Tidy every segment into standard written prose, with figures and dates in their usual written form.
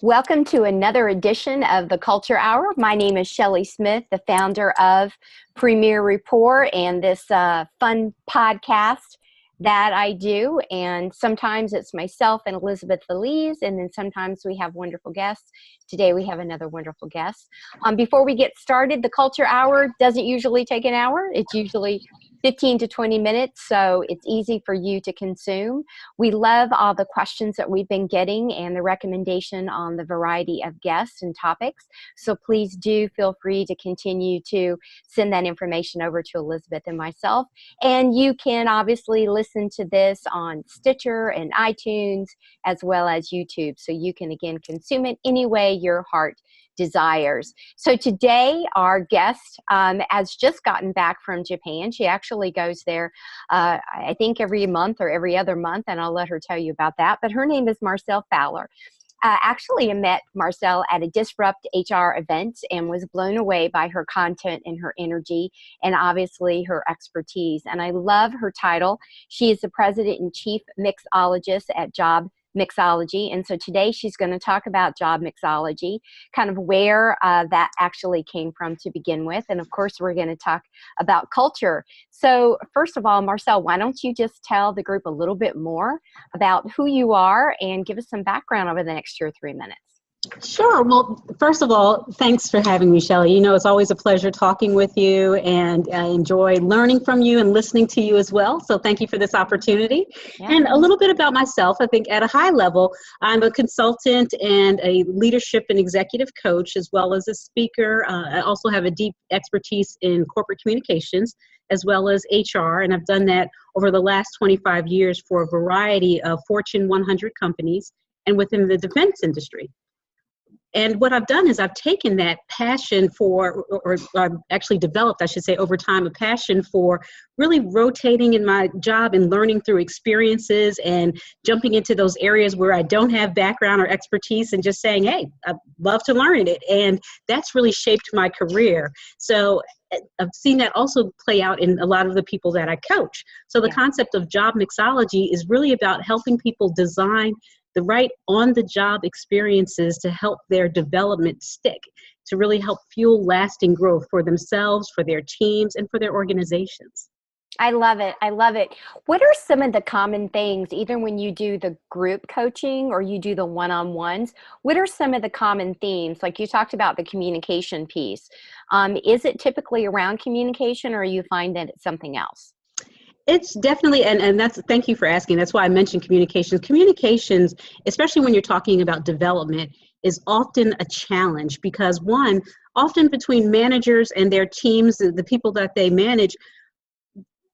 Welcome to another edition of the Culture Hour. My name is Shelley Smith, the founder of Premier Report and this fun podcast that I do. And sometimes it's myself and Elizabeth Feliz, and then sometimes we have wonderful guests. Today we have another wonderful guest. Before we get started, the Culture Hour doesn't usually take an hour. It's usually 15 to 20 minutes, so it's easy for you to consume. We love all the questions that we've been getting and the recommendation on the variety of guests and topics. So please do feel free to continue to send that information over to Elizabeth and myself. And you can obviously listen to this on Stitcher and iTunes as well as YouTube. So you can, again, consume it any way your heart desires. So today our guest has just gotten back from Japan. She actually goes there I think every month or every other month, and I'll let her tell you about that. But her name is Marcelle Fowler. Actually, I met Marcelle at a Disrupt HR event and was blown away by her content and her energy and obviously her expertise. And I love her title. She is the president and chief mixologist at Job Mixology. And so today she's going to talk about job mixology, kind of where that actually came from to begin with. And of course, we're going to talk about culture. So first of all, Marcelle, why don't you just tell the group a little bit more about who you are and give us some background over the next 2 or 3 minutes. Sure. Well, first of all, thanks for having me, Shelley. You know, it's always a pleasure talking with you, and I enjoy learning from you and listening to you as well. So thank you for this opportunity. Yeah. And a little bit about myself. I think at a high level, I'm a consultant and a leadership and executive coach, as well as a speaker. I also have a deep expertise in corporate communications, as well as HR. And I've done that over the last 25 years for a variety of Fortune 100 companies and within the defense industry. And what I've done is I've taken that passion for, or actually developed, I should say, over time, a passion for really rotating in my job and learning through experiences and jumping into those areas where I don't have background or expertise and just saying, hey, I'd love to learn it. And that's really shaped my career. So I've seen that also play out in a lot of the people that I coach. So the concept of job mixology is really about helping people design the right on-the-job experiences to help their development stick, to really help fuel lasting growth for themselves, for their teams, and for their organizations. I love it. I love it. What are some of the common things, either when you do the group coaching or you do the one-on-ones, what are some of the common themes? Like you talked about the communication piece. Is it typically around communication, or you find that it's something else? It's definitely, and that's, thank you for asking. That's why I mentioned communications. Communications, especially when you're talking about development, is often a challenge because one, often between managers and their teams, the people that they manage,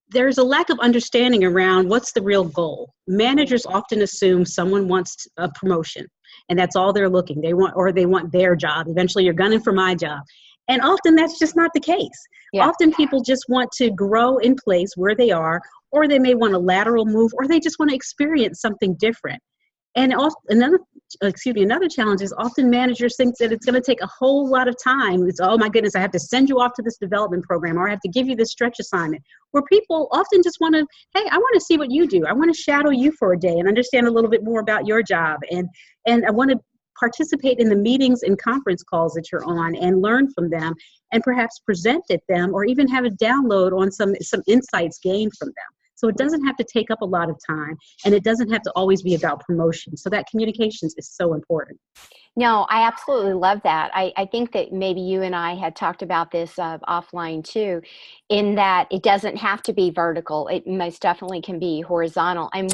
there's a lack of understanding around what's the real goal. Managers often assume someone wants a promotion and that's all they're looking. They want their job. Eventually you're gunning for my job. And often that's just not the case. Yeah. Often people just want to grow in place where they are, or they may want a lateral move, or they just want to experience something different. And another challenge is often managers think that it's going to take a whole lot of time. It's, oh my goodness, I have to send you off to this development program, or I have to give you this stretch assignment, where people often just want to, hey, I want to see what you do. I want to shadow you for a day and understand a little bit more about your job. And I want to participate in the meetings and conference calls that you're on and learn from them and perhaps present at them or even have a download on some insights gained from them. So it doesn't have to take up a lot of time, and it doesn't have to always be about promotion. So that communications is so important. No, I absolutely love that. I think that maybe you and I had talked about this offline too, in that it doesn't have to be vertical. It most definitely can be horizontal. And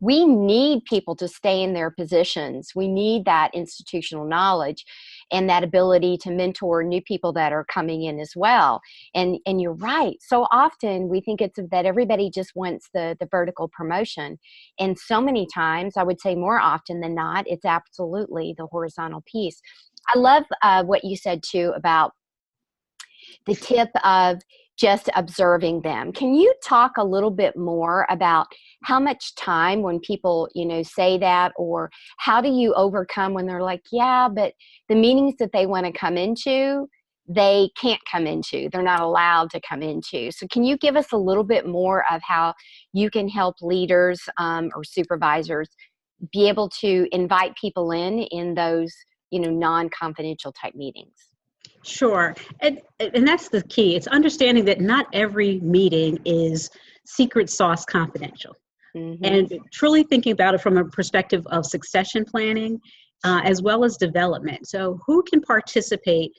we need people to stay in their positions. We need that institutional knowledge and that ability to mentor new people that are coming in as well. And you're right. So often we think it's that everybody just wants the vertical promotion. And so many times, I would say more often than not, it's absolutely the horizontal piece. I love what you said too about the tip of just observing them. Can you talk a little bit more about how much time when people, say that, or how do you overcome when they're like, yeah, but the meetings that they want to come into, they can't come into, they're not allowed to come into. So can you give us a little bit more of how you can help leaders or supervisors be able to invite people in those, non-confidential type meetings? Sure. And that's the key. It's understanding that not every meeting is secret sauce confidential. Mm-hmm. And truly thinking about it from a perspective of succession planning, as well as development. So who can participate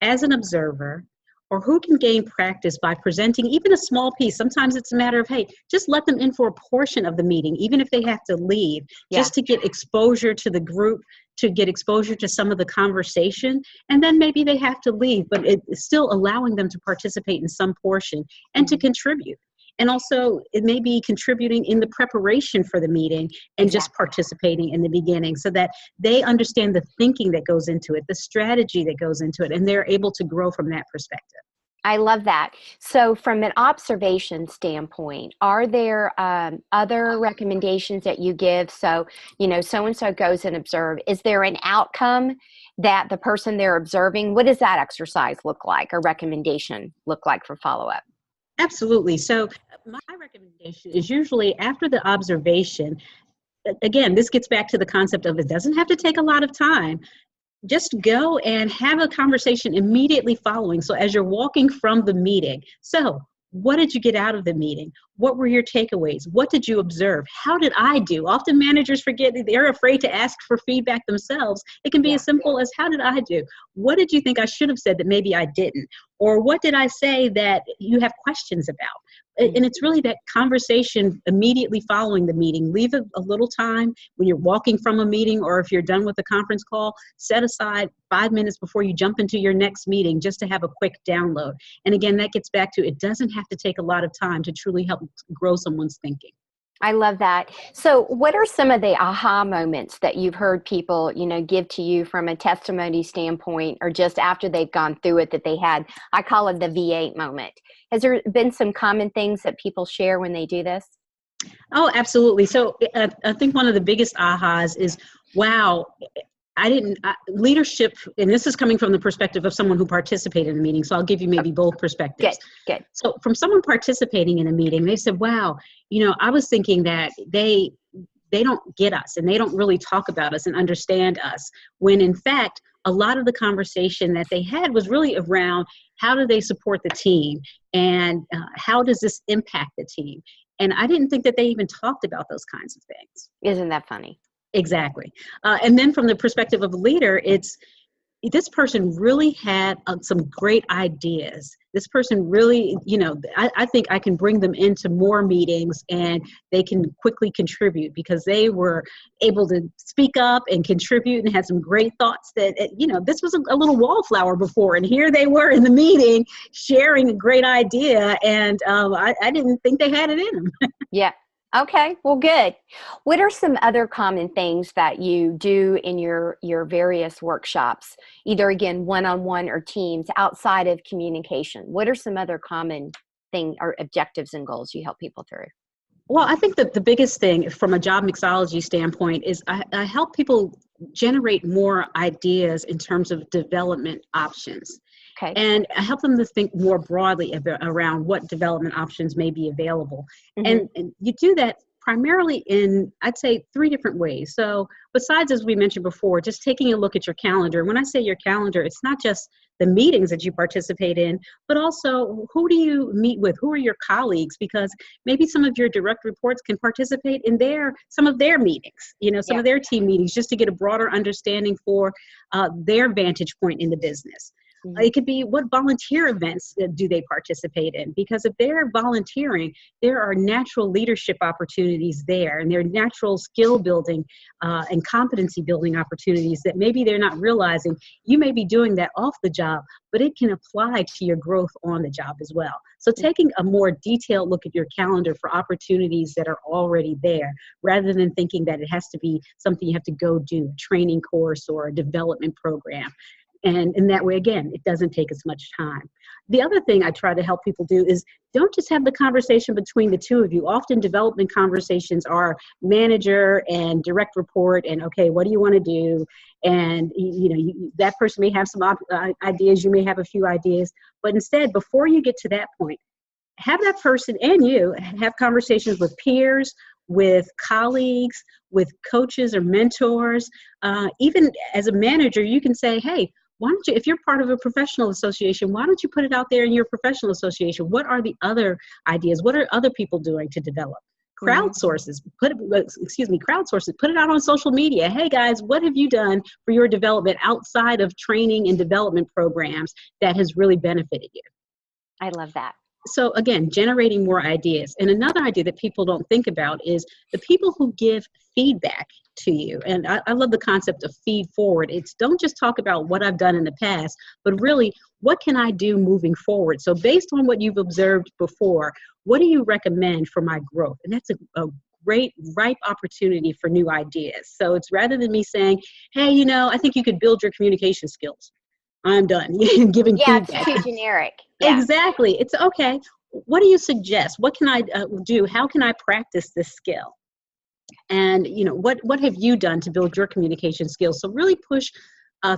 as an observer, or who can gain practice by presenting even a small piece? Sometimes it's a matter of, hey, just let them in for a portion of the meeting, even if they have to leave, just to get exposure to the group, to get exposure to some of the conversation, and then maybe they have to leave, but it's still allowing them to participate in some portion and to contribute. And also, it may be contributing in the preparation for the meeting and just participating in the beginning, so that they understand the thinking that goes into it, the strategy that goes into it, and they're able to grow from that perspective. I love that. So from an observation standpoint, are there other recommendations that you give? So, so-and-so goes and observe. Is there an outcome that the person they're observing, what does that exercise look like, or recommendation look like for follow-up? Absolutely. So my recommendation is usually after the observation, again, this gets back to the concept of it doesn't have to take a lot of time. Just go and have a conversation immediately following. So as you're walking from the meeting, so what did you get out of the meeting? What were your takeaways? What did you observe? How did I do? Often managers forget that they're afraid to ask for feedback themselves. It can be as simple as, how did I do? What did you think I should have said that maybe I didn't? Or what did I say that you have questions about? And it's really that conversation immediately following the meeting. Leave a little time when you're walking from a meeting, or if you're done with the conference call, set aside 5 minutes before you jump into your next meeting just to have a quick download. And again, that gets back to, it doesn't have to take a lot of time to truly help grow someone's thinking. I love that. So what are some of the aha moments that you've heard people, give to you from a testimony standpoint, or just after they've gone through it, that they had, I call it the V8 moment. Has there been some common things that people share when they do this? Oh, absolutely. So I think one of the biggest ahas is, wow, leadership, and this is coming from the perspective of someone who participated in the meeting, so I'll give you maybe both perspectives. Good. So from someone participating in a meeting, they said, wow, I was thinking that they don't get us, and they don't really talk about us and understand us, when in fact, a lot of the conversation that they had was really around how do they support the team, and how does this impact the team? And I didn't think that they even talked about those kinds of things. Isn't that funny? Exactly. And then from the perspective of a leader, it's, this person really had some great ideas. This person really, I think I can bring them into more meetings, and they can quickly contribute because they were able to speak up and contribute and had some great thoughts that, this was a little wallflower before, and here they were in the meeting sharing a great idea, and I didn't think they had it in them. Yeah. Okay, well, good. What are some other common things that you do in your various workshops, either again, one-on-one or teams, outside of communication? What are some other common things or objectives and goals you help people through? Well, I think that the biggest thing from a job mixology standpoint is I help people generate more ideas in terms of development options. Okay. And I help them to think more broadly around what development options may be available. And you do that primarily in, I'd say, 3 different ways. So besides, as we mentioned before, just taking a look at your calendar. When I say your calendar, it's not just the meetings that you participate in, but also who do you meet with? Who are your colleagues? Because maybe some of your direct reports can participate in some of their meetings, some of their team meetings, just to get a broader understanding for their vantage point in the business. It could be, what volunteer events do they participate in? Because if they're volunteering, there are natural leadership opportunities there, and there are natural skill building and competency building opportunities that maybe they're not realizing. You may be doing that off the job, but it can apply to your growth on the job as well. So taking a more detailed look at your calendar for opportunities that are already there, rather than thinking that it has to be something you have to go do, a training course or a development program. And in that way, again, it doesn't take as much time. The other thing I try to help people do is, don't just have the conversation between the two of you. Often development conversations are manager and direct report, and okay, what do you want to do? And that person may have some ideas, you may have a few ideas, but instead, before you get to that point, have that person and you have conversations with peers, with colleagues, with coaches or mentors. Even as a manager, you can say, hey, why don't you, if you're part of a professional association, why don't you put it out there in your professional association? What are the other ideas? What are other people doing to develop? Crowdsources, put it out on social media. Hey guys, what have you done for your development outside of training and development programs that has really benefited you? I love that. So again, generating more ideas. And another idea that people don't think about is the people who give feedback to you. And I love the concept of feed forward. It's don't just talk about what I've done in the past, but really, what can I do moving forward? So based on what you've observed before, what do you recommend for my growth? And that's a great, ripe opportunity for new ideas. So it's rather than me saying, hey, I think you could build your communication skills. I'm done giving feedback. It's too generic. Yeah. Exactly. It's okay. What do you suggest? What can I do? How can I practice this skill? And what have you done to build your communication skills? So really push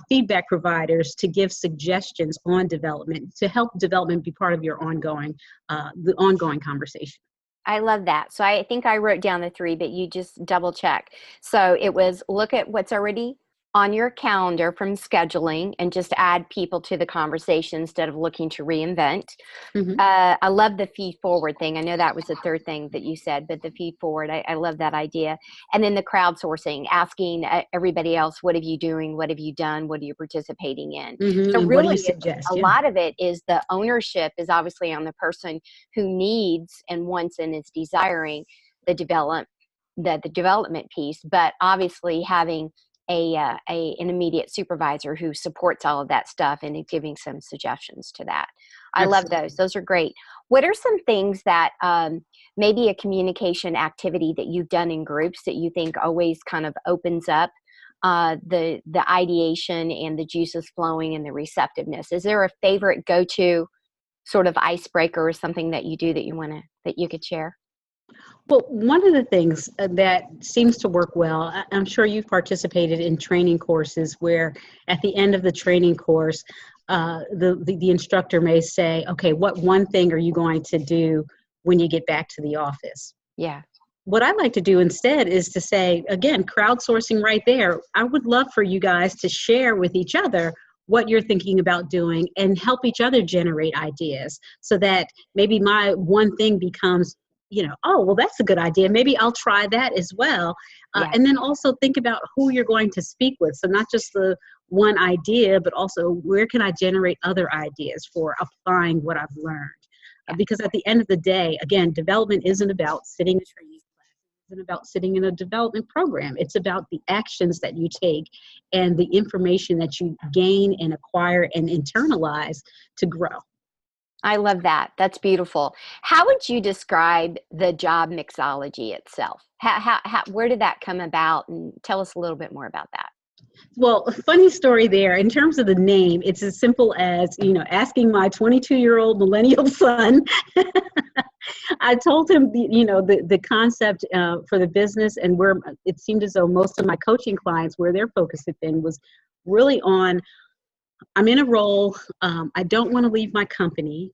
feedback providers to give suggestions on development, to help development be part of your ongoing conversation. I love that. So I think I wrote down the 3, but you just double check. So it was look at what's already on your calendar from scheduling and just add people to the conversation instead of looking to reinvent. I love the feed forward thing. I know that was the 3rd thing that you said, but the feed forward, I love that idea. And then the crowdsourcing, asking everybody else, what have you doing? What have you done? What are you participating in? So and really, suggest? a lot of it is the ownership is obviously on the person who needs and wants and is desiring the development piece, but obviously having an immediate supervisor who supports all of that stuff and is giving some suggestions to that. I love those. Those are great. What are some things that maybe a communication activity that you've done in groups that you think always kind of opens up the ideation and the juices flowing and the receptiveness? Is there a favorite go-to sort of icebreaker or something that you do that you could share? Well, one of the things that seems to work well, I'm sure you've participated in training courses where at the end of the training course, the instructor may say, okay, what one thing are you going to do when you get back to the office? Yeah. What I like to do instead is to say, again, crowdsourcing right there. I would love for you guys to share with each other what you're thinking about doing and help each other generate ideas so that maybe my one thing becomes, oh, well, that's a good idea. Maybe I'll try that as well. And then also think about who you're going to speak with. So not just the one idea, but also where can I generate other ideas for applying what I've learned? Because at the end of the day, again, development isn't about sitting in a training class. It isn't about sitting in a development program. It's about the actions that you take and the information that you gain and acquire and internalize to grow. I love that. That's beautiful. How would you describe the job mixology itself? Where did that come about? And tell us a little bit more about that. Well, a funny story there. In terms of the name, it's as simple as, asking my 22-year-old millennial son. I told him, the concept for the business and where it seemed as though most of my coaching clients, where their focus had been was really on, I'm in a role, I don't want to leave my company,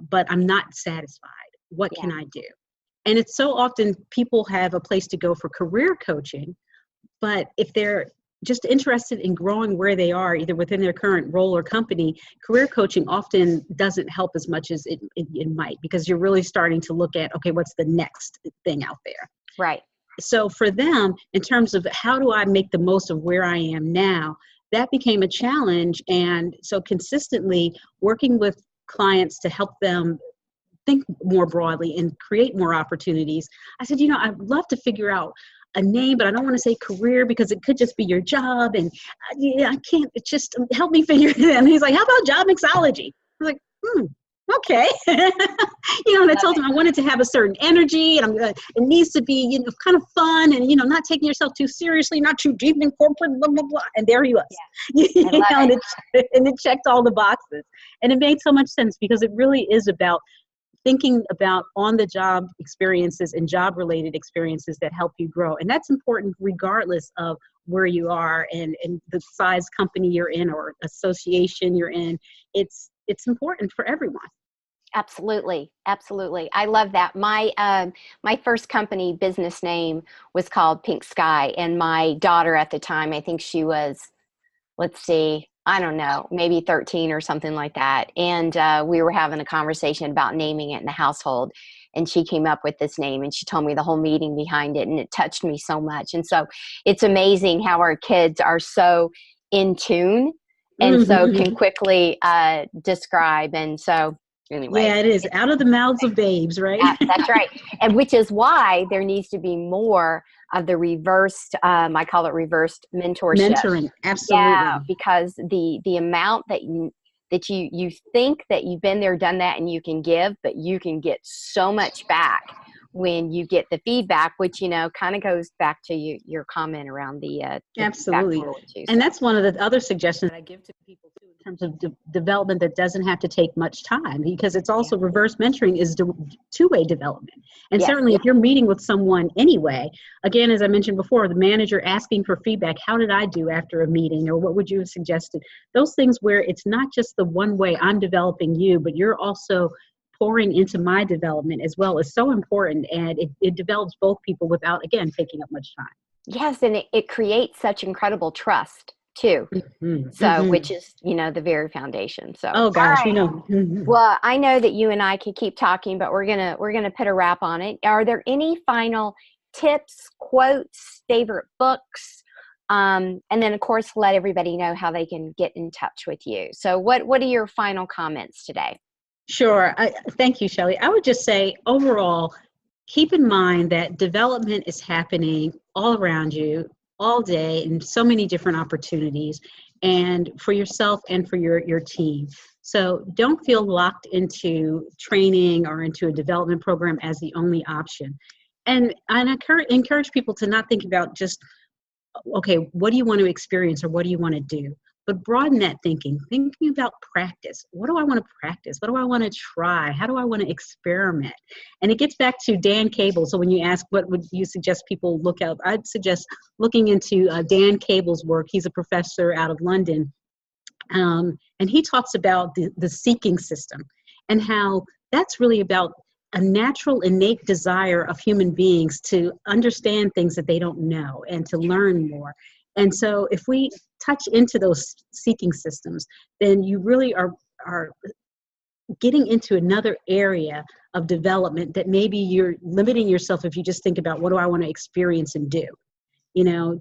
but I'm not satisfied. What can I do? And it's so often people have a place to go for career coaching, but if they're just interested in growing where they are, either within their current role or company, career coaching often doesn't help as much as it might, because you're really starting to look at, okay, what's the next thing out there? Right. So for them, in terms of how do I make the most of where I am now, that became a challenge. And so consistently working with clients to help them think more broadly and create more opportunities, I said, I'd love to figure out a name, but I don't want to say career because it could just be your job. And I can't, it's just help me figure it out. And he's like, how about job mixology? I was like, okay. And I told him I wanted to have a certain energy and it needs to be, kind of fun and, not taking yourself too seriously, not too deep in corporate, blah, blah, blah. And there he was. Yeah. And it checked all the boxes. And it made so much sense because it really is about thinking about on-the-job experiences and job-related experiences that help you grow. And that's important regardless of where you are and the size company you're in or association you're in. It's important for everyone. Absolutely. Absolutely. I love that. My first company business name was called Pink Sky, and my daughter at the time, I think she was, let's see, I don't know, maybe 13 or something like that. And we were having a conversation about naming it in the household. And she came up with this name and she told me the whole meaning behind it. And it touched me so much. And so it's amazing how our kids are so in tune and so can quickly describe. And so anyway. Yeah, it is. Out of the mouths of babes, right? That's right. And which is why there needs to be more of the reversed, I call it reversed mentorship. Mentoring, absolutely. Yeah, because the amount that you think that you've been there, done that, and you can give, but you can get so much back when you get the feedback, which, kind of goes back to your comment around the absolutely. Too, and that's one of the other suggestions I give to people too, in terms of development that doesn't have to take much time, because it's also reverse mentoring is two-way development. And certainly if you're meeting with someone anyway, again, as I mentioned before, the manager asking for feedback, how did I do after a meeting, or what would you have suggested? Those things where it's not just the one way I'm developing you, but you're also pouring into my development as well is so important, and it develops both people without, again, taking up much time. Yes, and it creates such incredible trust too. Which is, the very foundation. So oh gosh, right. Well, I know that you and I could keep talking, but we're gonna put a wrap on it. Are there any final tips, quotes, favorite books? And then of course let everybody know how they can get in touch with you. So what are your final comments today? Sure. Thank you, Shelley. I would just say overall, keep in mind that development is happening all around you all day in so many different opportunities, and for yourself and for your team. So don't feel locked into training or into a development program as the only option. And I encourage people to not think about just, okay, what do you want to experience or what do you want to do? But broaden that thinking about practice. What do I want to practice? What do I want to try? How do I want to experiment? And it gets back to Dan Cable. So when you ask, what would you suggest people look at? I'd suggest looking into Dan Cable's work. He's a professor out of London. And he talks about the seeking system and how that's really about a natural innate desire of human beings to understand things that they don't know and to learn more. And so if we touch into those seeking systems, then you really are getting into another area of development that maybe you're limiting yourself if you just think about, what do I want to experience and do?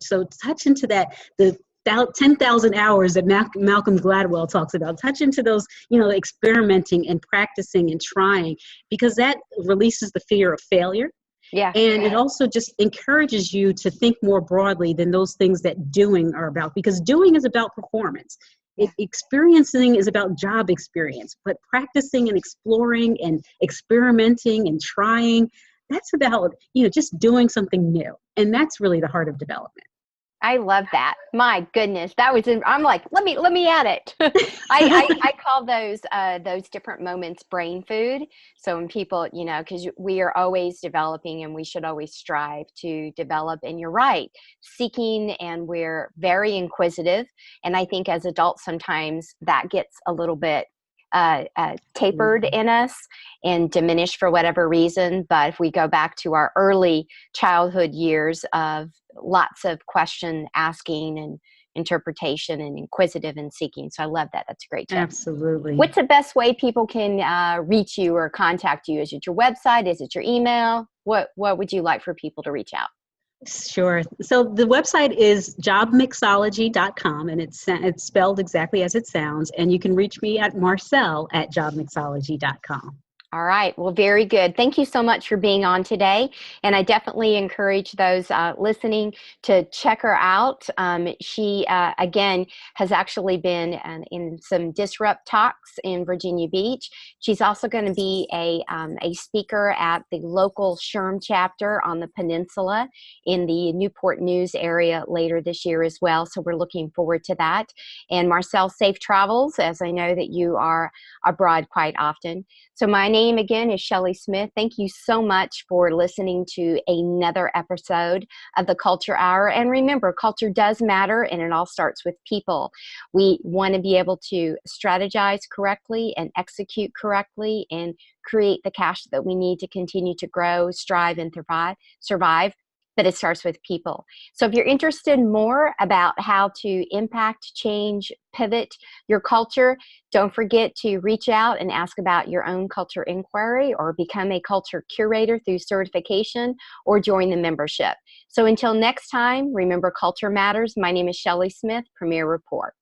So touch into that, the 10,000 hours that Malcolm Gladwell talks about. Touch into those, experimenting and practicing and trying, because that releases the fear of failure. Yeah. And it also just encourages you to think more broadly than those things that doing are about, because doing is about performance. Experiencing is about job experience, but practicing and exploring and experimenting and trying, that's about, just doing something new. And that's really the heart of development. I love that. My goodness, I'm like, let me add it. I call those different moments brain food. So when people, because we are always developing and we should always strive to develop. And you're right, seeking, and we're very inquisitive. And I think as adults, sometimes that gets a little bit tapered in us and diminished for whatever reason. But if we go back to our early childhood years of lots of question asking and interpretation and inquisitive and seeking. So I love that. That's a great tip. Absolutely. What's the best way people can reach you or contact you? Is it your website? Is it your email? What would you like for people to reach out? Sure. So the website is jobmixology.com, and it's spelled exactly as it sounds. And you can reach me at marcelle@jobmixology.com. All right. Well, very good. Thank you so much for being on today. And I definitely encourage those listening to check her out. She, again, has actually been in some Disrupt Talks in Virginia Beach. She's also going to be a speaker at the local SHRM chapter on the peninsula in the Newport News area later this year as well. So we're looking forward to that. And Marcelle, safe travels, as I know that you are abroad quite often. So my name name again is Shelley Smith. Thank you so much for listening to another episode of the Culture Hour. And remember, culture does matter, and it all starts with people. We want to be able to strategize correctly and execute correctly and create the cash that we need to continue to grow, strive, and survive. But it starts with people. So if you're interested more about how to impact, change, pivot your culture, don't forget to reach out and ask about your own culture inquiry, or become a culture curator through certification, or join the membership. So until next time, remember, culture matters. My name is Shelley Smith, Premier Report.